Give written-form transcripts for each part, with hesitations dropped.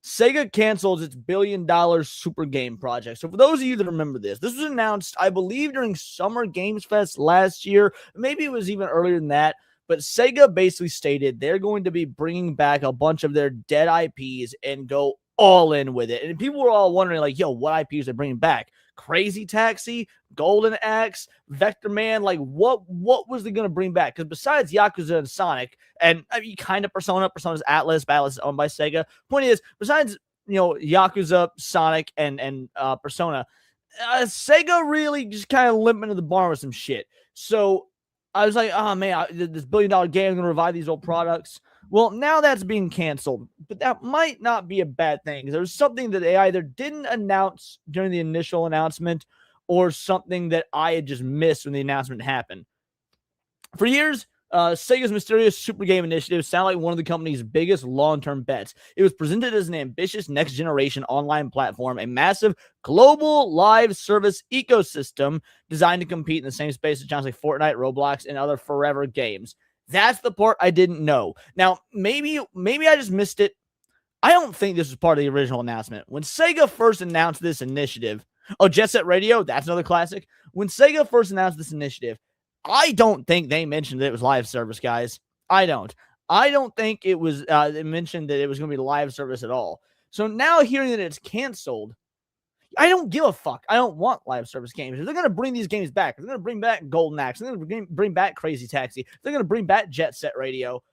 Sega cancels its billion-dollar super game project. So for those of you that remember this was announced, I believe, during Summer Games Fest last year. Maybe it was even earlier than that. But Sega basically stated they're going to be bringing back a bunch of their dead IPs and go all in with it. And people were all wondering, like, yo, what IPs are they bringing back? Crazy Taxi, Golden Axe, Vector Man, like what was they going to bring back? Because besides Yakuza and Sonic, and I mean, kind of Persona's Atlas, but Atlas is owned by Sega. Point is, besides Yakuza, Sonic, and Persona, Sega really just kind of limping to the barn with some shit. So I was like, oh man, this billion-dollar game is going to revive these old products. Well, now that's being canceled, but that might not be a bad thing. There's something that they either didn't announce during the initial announcement or something that I had just missed when the announcement happened. For years, Sega's mysterious Super Game initiative sounded like one of the company's biggest long-term bets. It was presented as an ambitious next-generation online platform, a massive global live service ecosystem designed to compete in the same space as giants like Fortnite, Roblox, and other forever games. That's the part I didn't know. Now, maybe I just missed it. I don't think this was part of the original announcement. When Sega first announced this initiative, Jet Set Radio, that's another classic. When Sega first announced this initiative, I don't think they mentioned that it was live service, guys. I don't think it was they mentioned that it was going to be live service at all. So now hearing that it's canceled, I don't give a fuck. I don't want live service games. If they're going to bring these games back, if they're going to bring back Golden Axe, if they're going to bring back Crazy Taxi, if they're going to bring back Jet Set Radio,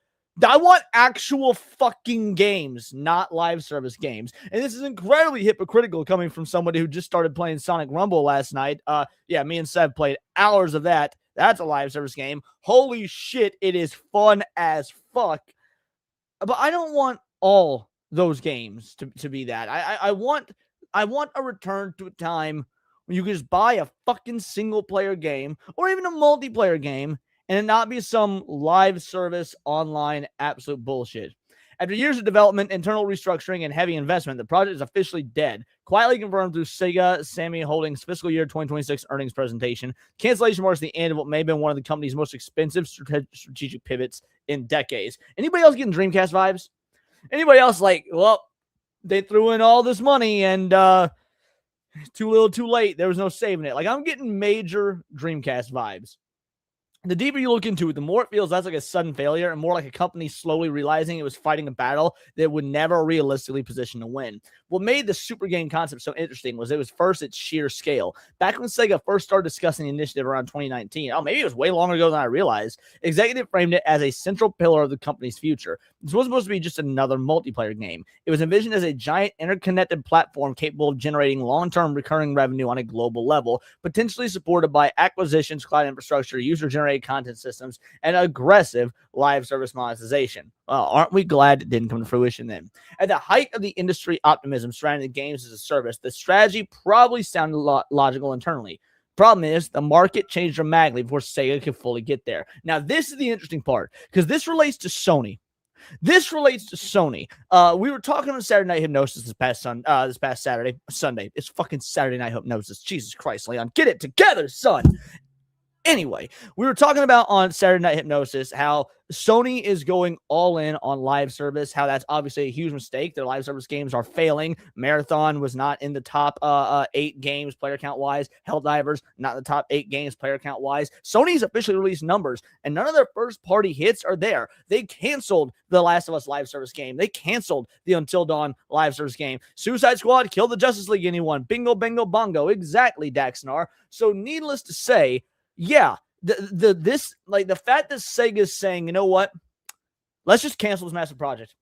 I want actual fucking games, not live service games. And this is incredibly hypocritical coming from somebody who just started playing Sonic Rumble last night. Yeah, me and Sev played hours of that. That's a live service game. Holy shit, it is fun as fuck. But I don't want all those games to be that. I want a return to a time when you can just buy a fucking single player game or even a multiplayer game and it not be some live service online absolute bullshit. After years of development, internal restructuring, and heavy investment, the project is officially dead. Quietly confirmed through Sega Sammy Holdings' fiscal year 2026 earnings presentation, cancellation marks the end of what may have been one of the company's most expensive strategic pivots in decades. Anybody else getting Dreamcast vibes? Anybody else like, well, they threw in all this money and too little too late. There was no saving it. Like, I'm getting major Dreamcast vibes. The deeper you look into it, the more it feels less like a sudden failure and more like a company slowly realizing it was fighting a battle that would never realistically position to win. What made the super game concept so interesting was it was first its sheer scale. Back when Sega first started discussing the initiative around 2019, maybe it was way longer ago than I realized, executive framed it as a central pillar of the company's future. This wasn't supposed to be just another multiplayer game. It was envisioned as a giant interconnected platform capable of generating long-term recurring revenue on a global level, potentially supported by acquisitions, cloud infrastructure, user-generated content systems, and aggressive live service monetization. Well, aren't we glad it didn't come to fruition then? At the height of the industry optimism surrounding the games as a service, the strategy probably sounded logical internally. Problem is, the market changed dramatically before Sega could fully get there. Now, this is the interesting part, because this relates to Sony. We were talking on Saturday Night Hypnosis this past Sunday. It's fucking Saturday Night Hypnosis. Jesus Christ, Leon, get it together, son. Anyway, we were talking about on Saturday Night Hypnosis how Sony is going all in on live service, how that's obviously a huge mistake. Their live service games are failing. Marathon was not in the top 8 games player count wise. Helldivers, not in the top 8 games player count wise. Sony's officially released numbers, and none of their first party hits are there. They canceled the Last of Us live service game. They canceled the Until Dawn live service game. Suicide Squad killed the Justice League. Anyone? Bingo, bango, bongo. Exactly, Daxnar. So needless to say, yeah, the fact that Sega's saying, you know what, let's just cancel this massive project.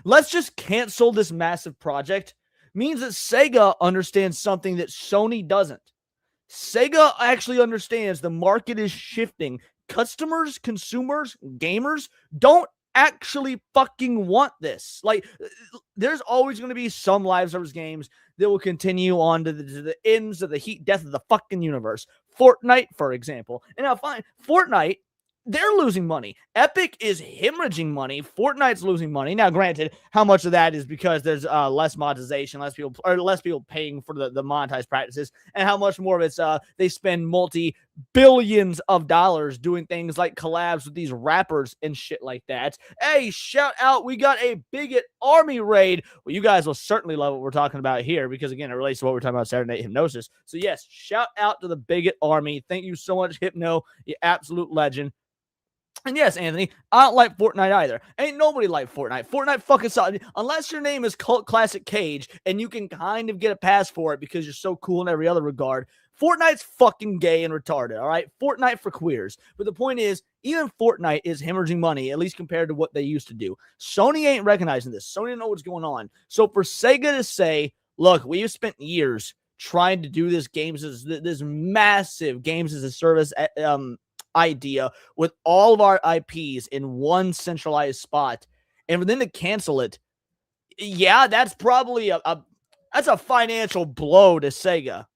Let's just cancel this massive project means that Sega understands something that Sony doesn't. Sega actually understands the market is shifting. Customers, consumers, gamers don't actually fucking want this. Like, there's always going to be some live service games that will continue on to the ends of the heat death of the fucking universe. Fortnite, for example. And now, fine, Fortnite, they're losing money. Epic is hemorrhaging money. Fortnite's losing money. Now, granted, how much of that is because there's less monetization, less people paying for the monetized practices, and how much more of it's they spend billions of dollars doing things like collabs with these rappers and shit like that. Hey, shout out, we got a bigot army raid. Well, you guys will certainly love what we're talking about here because, again, it relates to what we're talking about Saturday Night Hypnosis. So, yes, shout out to the bigot army. Thank you so much, Hypno, you absolute legend. And yes, Anthony, I don't like Fortnite either. Ain't nobody like Fortnite. Fortnite fucking solid. Unless your name is Cult Classic Cage and you can kind of get a pass for it because you're so cool in every other regard. Fortnite's fucking gay and retarded, all right? Fortnite for queers. But the point is, even Fortnite is hemorrhaging money, at least compared to what they used to do. Sony ain't recognizing this. Sony don't know what's going on. So for Sega to say, look, we've spent years trying to do this this massive games as a service idea with all of our IPs in one centralized spot, and for them to cancel it, yeah, that's probably that's a financial blow to Sega.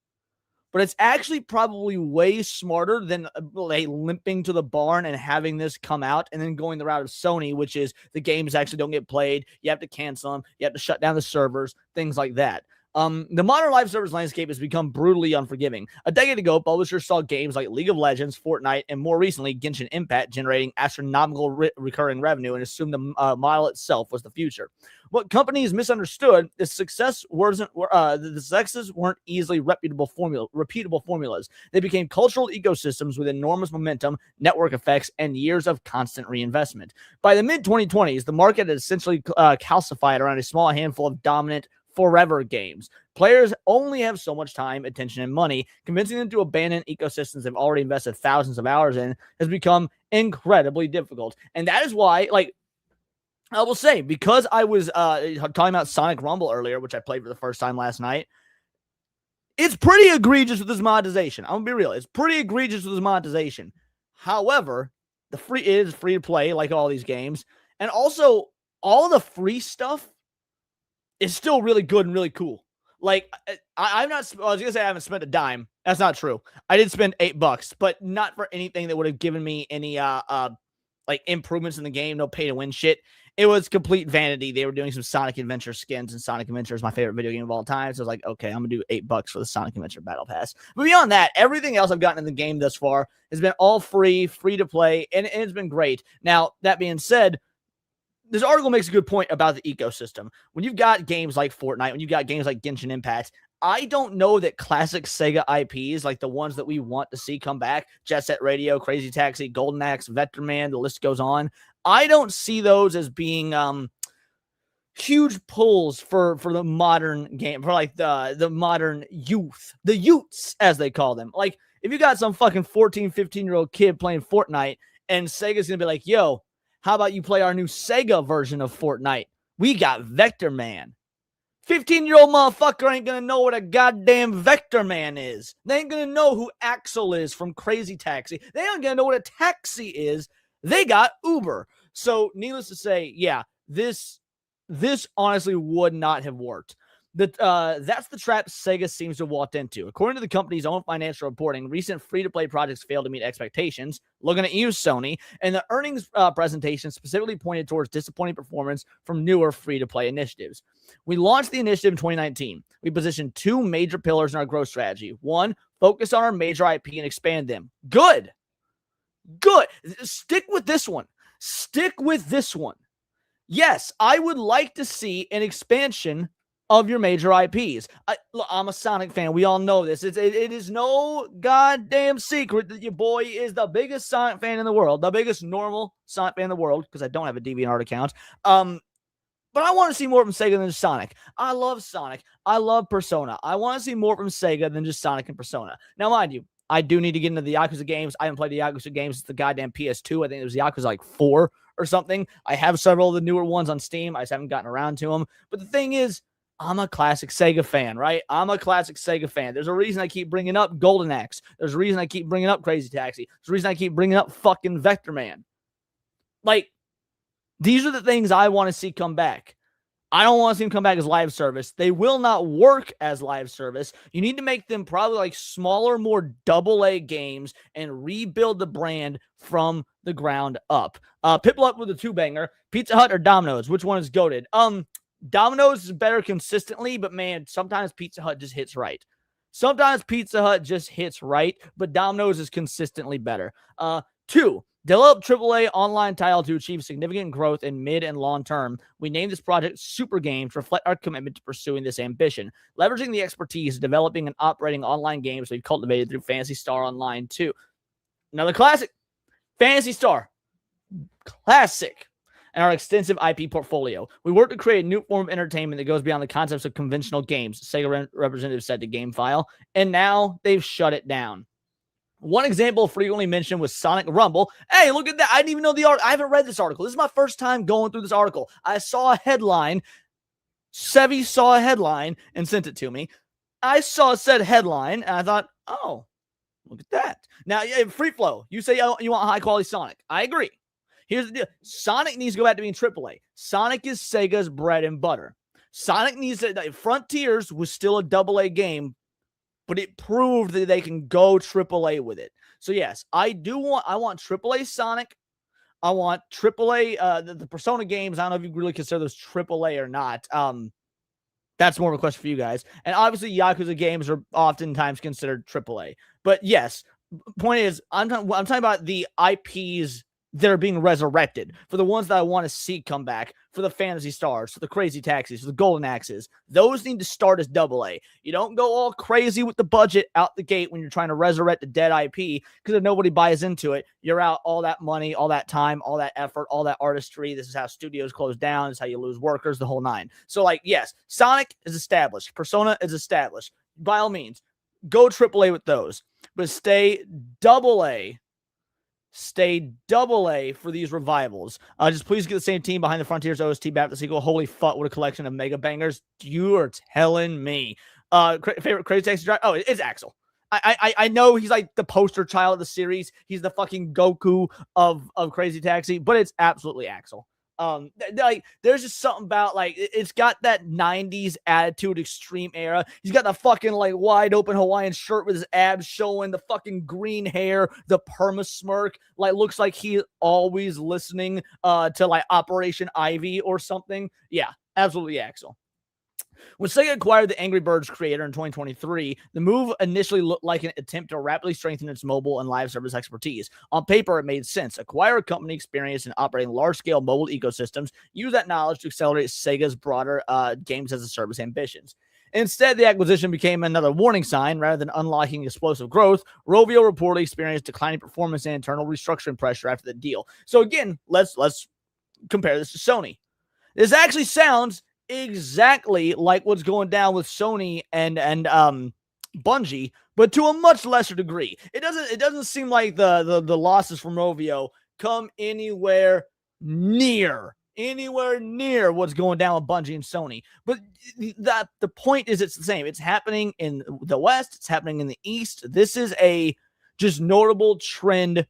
But it's actually probably way smarter than limping to the barn and having this come out and then going the route of Sony, which is the games actually don't get played. You have to cancel them. You have to shut down the servers, things like that. The modern live service landscape has become brutally unforgiving. A decade ago, publishers saw games like League of Legends, Fortnite, and more recently, Genshin Impact generating astronomical recurring revenue and assumed the model itself was the future. What companies misunderstood is the successes weren't easily repeatable formulas. They became cultural ecosystems with enormous momentum, network effects, and years of constant reinvestment. By the mid-2020s, the market had essentially calcified around a small handful of dominant forever games. Players only have so much time, attention, and money. Convincing them to abandon ecosystems they've already invested thousands of hours in has become incredibly difficult. And that is why, I will say, because I was talking about Sonic Rumble earlier, which I played for the first time last night, it's pretty egregious with this monetization. I'm going to be real. It's pretty egregious with this monetization. However, it is free to play like all these games. And also, all the free stuff is still really good and really cool. I was going to say I haven't spent a dime. That's not true. I did spend $8, but not for anything that would have given me any improvements in the game, no pay to win shit. It was complete vanity. They were doing some Sonic Adventure skins, and Sonic Adventure is my favorite video game of all time. So I was like, okay, I'm going to do $8 for the Sonic Adventure Battle Pass. But beyond that, everything else I've gotten in the game thus far has been all free to play, and it's been great. Now, that being said, this article makes a good point about the ecosystem. When you've got games like Fortnite, when you've got games like Genshin Impact, I don't know that classic Sega IPs, like the ones that we want to see come back, Jet Set Radio, Crazy Taxi, Golden Axe, Vector Man, the list goes on. I don't see those as being huge pulls for the modern game, for the modern youth, the youths, as they call them. Like, if you got some fucking 14, 15-year-old kid playing Fortnite and Sega's going to be like, yo, how about you play our new Sega version of Fortnite? We got Vector Man. 15-year-old motherfucker ain't going to know what a goddamn Vector Man is. They ain't going to know who Axel is from Crazy Taxi. They ain't going to know what a taxi is. They got Uber. So, needless to say, yeah, this honestly would not have worked. That's the trap Sega seems to have walked into. According to the company's own financial reporting, recent free-to-play projects failed to meet expectations. Looking at you, Sony. And the earnings presentation specifically pointed towards disappointing performance from newer free-to-play initiatives. We launched the initiative in 2019. We positioned two major pillars in our growth strategy. One, focus on our major IP and expand them. Good. Stick with this one. Yes, I would like to see an expansion of your major IPs. I'm a Sonic fan. We all know this. It is no goddamn secret that your boy is the biggest Sonic fan in the world, the biggest normal Sonic fan in the world, because I don't have a DeviantArt account. But I want to see more from Sega than just Sonic. I love Sonic. I love Persona. I want to see more from Sega than just Sonic and Persona. Now, mind you, I do need to get into the Yakuza games. I haven't played the Yakuza games since the goddamn PS2. I think it was Yakuza 4 or something. I have several of the newer ones on Steam. I just haven't gotten around to them. But the thing is, I'm a classic Sega fan, right? There's a reason I keep bringing up Golden Axe. There's a reason I keep bringing up Crazy Taxi. There's a reason I keep bringing up fucking Vector Man. These are the things I want to see come back. I don't want to see them come back as live service. They will not work as live service. You need to make them probably smaller, more AA games and rebuild the brand from the ground up. Pitbull up with a two-banger. Pizza Hut or Domino's? Which one is goated? Domino's is better consistently, but man, sometimes Pizza Hut just hits right. Sometimes Pizza Hut just hits right, but Domino's is consistently better. 2, develop AAA online title to achieve significant growth in mid and long term. We named this project Super Game to reflect our commitment to pursuing this ambition, leveraging the expertise of developing and operating online games we've cultivated through Phantasy Star Online 2. Another classic, Phantasy Star. Classic. And our extensive IP portfolio. We work to create a new form of entertainment that goes beyond the concepts of conventional games, Sega representative said to GameFile, and now they've shut it down. One example frequently mentioned was Sonic Rumble. Hey, look at that. I didn't even know the article. I haven't read this article. This is my first time going through this article. I saw a headline. Sevi saw a headline and sent it to me. I saw said headline, and I thought, oh, look at that. Now, Free Flow, you say you want high-quality Sonic. I agree. Here's the deal. Sonic needs to go back to being AAA. Sonic is Sega's bread and butter. Sonic needs to... Frontiers was still a AA game, but it proved that they can go AAA with it. So, yes, I want AAA Sonic. I want AAA... the Persona games, I don't know if you really consider those AAA or not. That's more of a question for you guys. And obviously, Yakuza games are oftentimes considered AAA. But, yes, point is, I'm talking about the IPs that are being resurrected, for the ones that I want to see come back, for the Phantasy Stars, for the Crazy Taxis, for the Golden Axes. Those need to start as AA. You don't go all crazy with the budget out the gate when you're trying to resurrect a dead IP, because if nobody buys into it, you're out all that money, all that time, all that effort, all that artistry. This is how studios close down. This is how you lose workers, the whole nine. So, yes, Sonic is established. Persona is established. By all means, go AAA with those, but stay AA. Stay AA for these revivals. Just please get the same team behind the Frontiers OST back the sequel. Holy fuck, what a collection of mega bangers. You are telling me. Favorite Crazy Taxi driver? Oh, it's Axel. I know he's like the poster child of the series. He's the fucking Goku of Crazy Taxi, but it's absolutely Axel. There's just something about, it's got that 90s attitude, extreme era. He's got the fucking, wide open Hawaiian shirt with his abs showing, the fucking green hair, the perma smirk, looks like he's always listening, to, Operation Ivy or something. Yeah, absolutely Axel. When Sega acquired the Angry Birds creator in 2023, the move initially looked like an attempt to rapidly strengthen its mobile and live service expertise. On paper, it made sense. Acquire a company experienced in operating large-scale mobile ecosystems, use that knowledge to accelerate Sega's broader games-as-a-service ambitions. Instead, the acquisition became another warning sign. Rather than unlocking explosive growth, Rovio reportedly experienced declining performance and internal restructuring pressure after the deal. So again, let's compare this to Sony. This actually sounds exactly like what's going down with Sony and Bungie, but to a much lesser degree. It doesn't seem like the losses from Rovio come anywhere near what's going down with Bungie and Sony. But the point is, it's the same. It's happening in the West. It's happening in the East. This is a just notable trend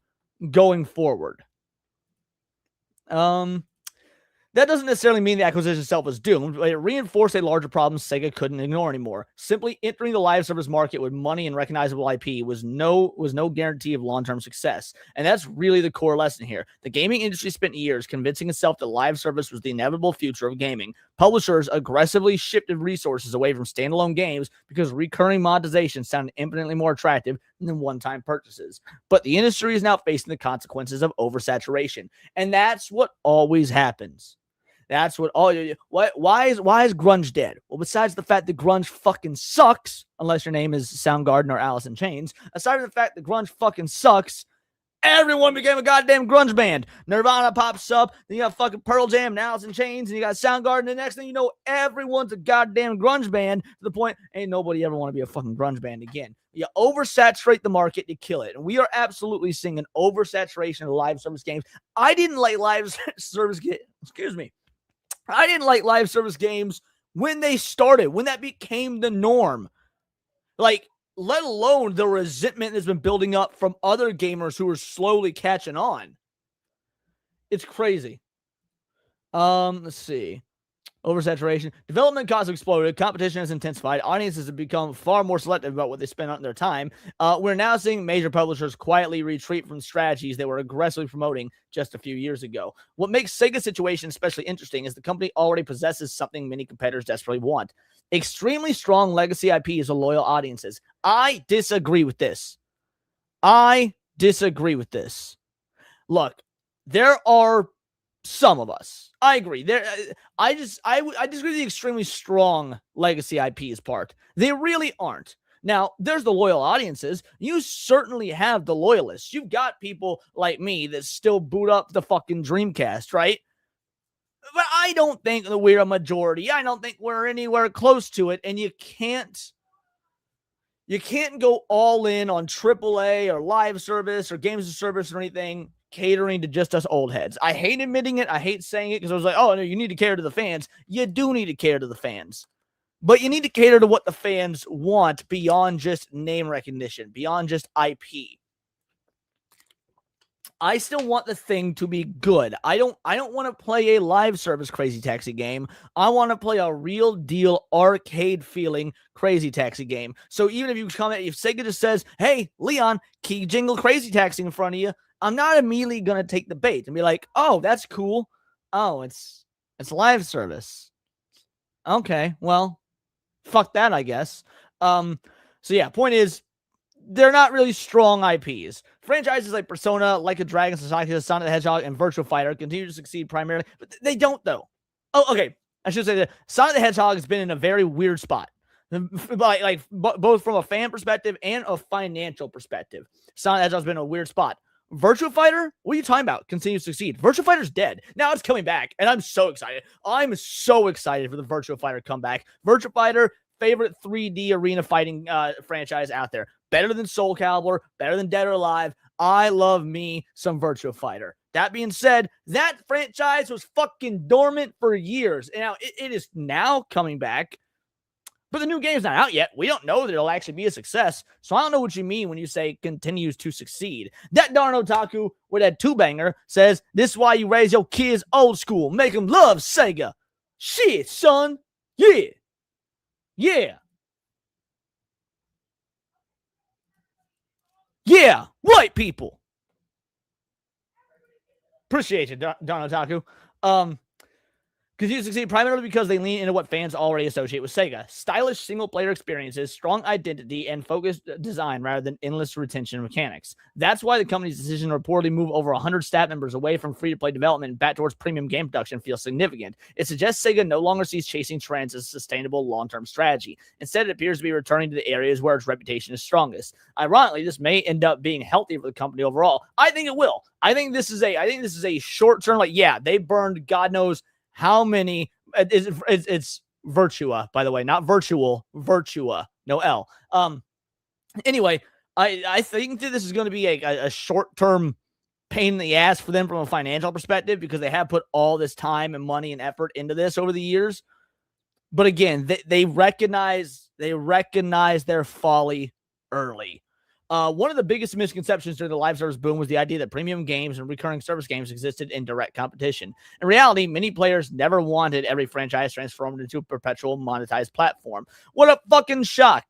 going forward. That doesn't necessarily mean the acquisition itself was doomed, but it reinforced a larger problem Sega couldn't ignore anymore. Simply entering the live service market with money and recognizable IP was no guarantee of long-term success. And that's really the core lesson here. The gaming industry spent years convincing itself that live service was the inevitable future of gaming. Publishers aggressively shifted resources away from standalone games because recurring monetization sounded infinitely more attractive than one-time purchases. But the industry is now facing the consequences of oversaturation. And that's what always happens. That's what why is grunge dead? Well, besides the fact that grunge fucking sucks, unless your name is Soundgarden or Alice in Chains, aside from the fact that grunge fucking sucks, everyone became a goddamn grunge band. Nirvana pops up, then you got fucking Pearl Jam and Alice in Chains, and you got Soundgarden, and the next thing you know, everyone's a goddamn grunge band, to the point ain't nobody ever want to be a fucking grunge band again. You oversaturate the market to kill it. And we are absolutely seeing an oversaturation of live service games. I didn't like live service games. I didn't like live service games when they started, when that became the norm. Let alone the resentment that's been building up from other gamers who are slowly catching on. It's crazy. Let's see. Oversaturation. Development costs have exploded. Competition has intensified. Audiences have become far more selective about what they spend on their time. We're now seeing major publishers quietly retreat from strategies they were aggressively promoting just a few years ago. What makes Sega's situation especially interesting is the company already possesses something many competitors desperately want. Extremely strong legacy IPs or loyal audiences. I disagree with this. Look, there are some of us. I agree. I disagree with the extremely strong legacy IPs part. They really aren't. Now, there's the loyal audiences. You certainly have the loyalists. You've got people like me that still boot up the fucking Dreamcast, right? But I don't think that we're a majority. I don't think we're anywhere close to it. And you can't go all in on AAA or live service or games of service or anything catering to just us old heads. I hate admitting it. I hate saying it because I was like, oh, no, you need to cater to the fans. You do need to cater to the fans. But you need to cater to what the fans want beyond just name recognition, beyond just IP. I still want the thing to be good. I don't want to play a live service Crazy Taxi game. I want to play a real deal arcade feeling Crazy Taxi game. So even if if Sega just says, hey, Leon, key jingle Crazy Taxi in front of you, I'm not immediately going to take the bait and be like, oh, that's cool. Oh, it's live service. Okay, well, fuck that, I guess. So yeah, point is, they're not really strong IPs. Franchises like Persona, Like a Dragon, Sonic the Hedgehog, and Virtua Fighter continue to succeed primarily, but they don't, though. Oh, okay. I should say that Sonic the Hedgehog has been in a very weird spot, both from a fan perspective and a financial perspective. Sonic the Hedgehog's been in a weird spot. Virtua Fighter, what are you talking about? Continues to succeed. Virtua Fighter's dead. Now it's coming back, and I'm so excited. I'm so excited for the Virtua Fighter comeback. Virtua Fighter, favorite 3D arena fighting franchise out there. Better than Soul Calibur, better than Dead or Alive. I love me some Virtua Fighter. That being said, that franchise was fucking dormant for years. And now it is now coming back. But the new game's not out yet. We don't know that it'll actually be a success. So I don't know what you mean when you say continues to succeed. That darn otaku with that two-banger says, this is why you raise your kids old school. Make them love Sega. Shit, son. Yeah. Yeah. Yeah. White people. Appreciate you, Darn Otaku. Continue to succeed primarily because they lean into what fans already associate with Sega. Stylish single-player experiences, strong identity, and focused design rather than endless retention mechanics. That's why the company's decision to reportedly move over 100 staff members away from free-to-play development and back towards premium game production feels significant. It suggests Sega no longer sees chasing trends as a sustainable long-term strategy. Instead, it appears to be returning to the areas where its reputation is strongest. Ironically, this may end up being healthy for the company overall. I think it will. I think this is a short-term, they burned God knows how many. It's Virtua, by the way, not virtual. Virtua, no L. Anyway, I think that this is going to be a short-term pain in the ass for them from a financial perspective because they have put all this time and money and effort into this over the years. But again, they recognize their folly early. One of the biggest misconceptions during the live service boom was the idea that premium games and recurring service games existed in direct competition. In reality, many players never wanted every franchise transformed into a perpetual monetized platform. What a fucking shock.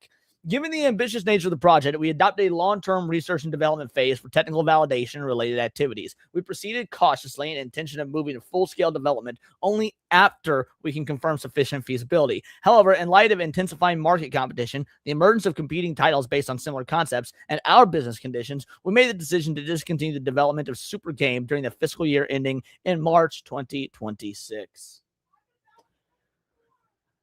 Given the ambitious nature of the project, we adopted a long-term research and development phase for technical validation and related activities. We proceeded cautiously in intention of moving to full-scale development only after we can confirm sufficient feasibility. However, in light of intensifying market competition, the emergence of competing titles based on similar concepts, and our business conditions, we made the decision to discontinue the development of Super Game during the fiscal year ending in March 2026.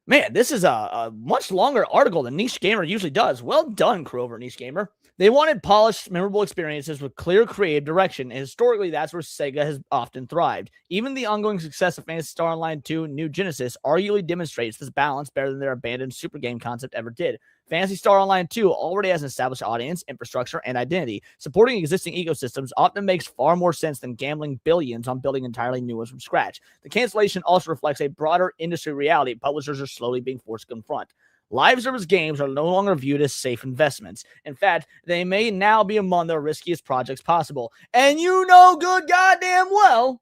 Man, this is a much longer article than Niche Gamer usually does. Well done, crew over Niche Gamer. They wanted polished, memorable experiences with clear creative direction, and historically, that's where Sega has often thrived. Even the ongoing success of Phantasy Star Online 2 New Genesis arguably demonstrates this balance better than their abandoned super game concept ever did. Phantasy Star Online 2 already has an established audience, infrastructure, and identity. Supporting existing ecosystems often makes far more sense than gambling billions on building entirely new ones from scratch. The cancellation also reflects a broader industry reality publishers are slowly being forced to confront. Live service games are no longer viewed as safe investments. In fact, they may now be among the riskiest projects possible. And you know good goddamn well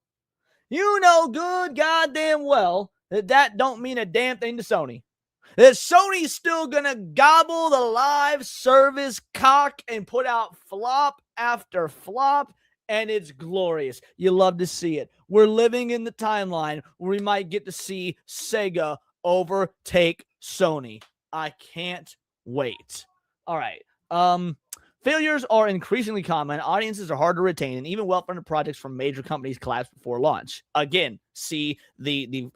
that don't mean a damn thing to Sony. That Sony's still gonna gobble the live service cock and put out flop after flop, and it's glorious. You love to see it. We're living in the timeline where we might get to see Sega overtake Sony. I can't wait. All right. Failures are increasingly common. Audiences are hard to retain, and even well-funded projects from major companies collapse before launch. Again, see the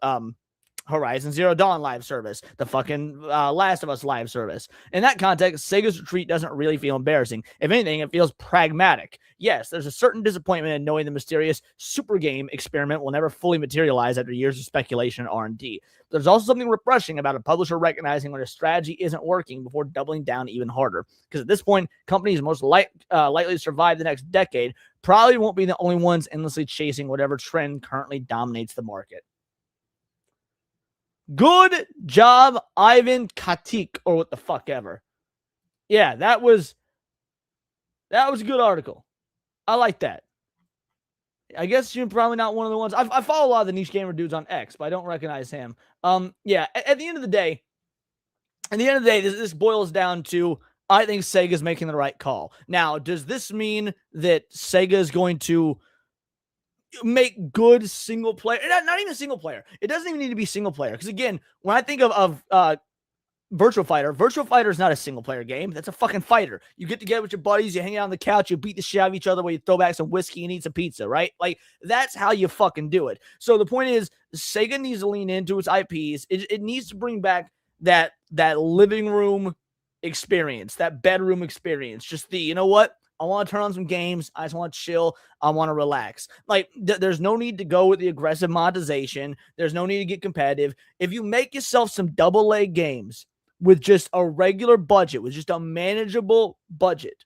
Horizon Zero Dawn live service, the fucking Last of Us live service. In that context, Sega's retreat doesn't really feel embarrassing. If anything, it feels pragmatic. Yes, there's a certain disappointment in knowing the mysterious super game experiment will never fully materialize after years of speculation and R&D. There's also something refreshing about a publisher recognizing when a strategy isn't working before doubling down even harder. Because at this point, companies most likely to survive the next decade probably won't be the only ones endlessly chasing whatever trend currently dominates the market. Good job, Ivan Katik, or what the fuck ever. Yeah, that was a good article. I like that. I guess you're probably not one of the ones. I follow a lot of the niche gamer dudes on X, but I don't recognize him. Yeah, at the end of the day, this boils down to, I think Sega's making the right call. Now, does this mean that Sega is going to make good single player, not even single player? It doesn't even need to be single player, because again, when I think of Virtua Fighter is not a single player game. That's a fucking fighter. You get together with your buddies, you hang out on the couch, you beat the shit out of each other while you throw back some whiskey and eat some pizza, right? Like, that's how you fucking do it. So the point is, Sega needs to lean into its IPs. It needs to bring back that living room experience, that bedroom experience. Just you know what? I want to turn on some games. I just want to chill. I want to relax. Like, there's no need to go with the aggressive monetization. There's no need to get competitive. If you make yourself some AA games with just a regular budget, with just a manageable budget,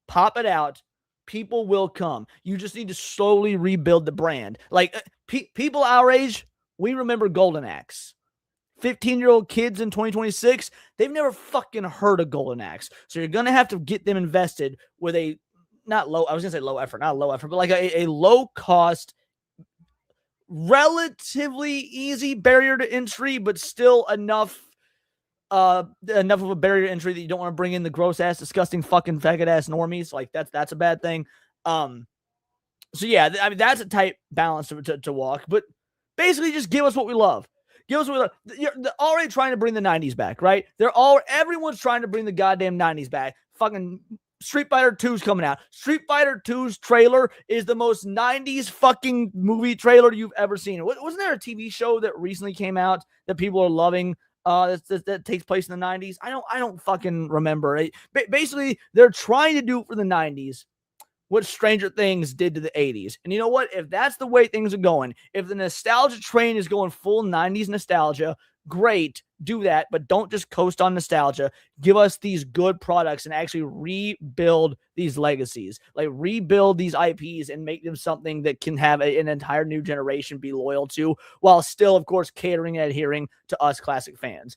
pop it out. People will come. You just need to slowly rebuild the brand. Like, people our age, we remember Golden Axe. 15-year-old kids in 2026, they've never fucking heard of Golden Axe. So you're going to have to get them invested with a not low effort, but like a low cost, relatively easy barrier to entry, but still enough of a barrier to entry that you don't want to bring in the gross ass, disgusting fucking faggot ass normies. Like, that's a bad thing. So yeah, I mean, that's a tight balance to walk, but basically just give us what we love. Give us what we love. They're already trying to bring the 90s back, right? Everyone's trying to bring the goddamn 90s back. Fucking Street Fighter 2's coming out. Street Fighter 2's trailer is the most 90s fucking movie trailer you've ever seen. Wasn't there a TV show that recently came out that people are loving? That takes place in the 90s. I don't fucking remember. Basically, they're trying to do it for the 90s what Stranger Things did to the 80s. And you know what? If that's the way things are going, if the nostalgia train is going full 90s nostalgia, great, do that, but don't just coast on nostalgia. Give us these good products and actually rebuild these legacies, like rebuild these IPs and make them something that can have an entire new generation be loyal to, while still, of course, catering and adhering to us classic fans.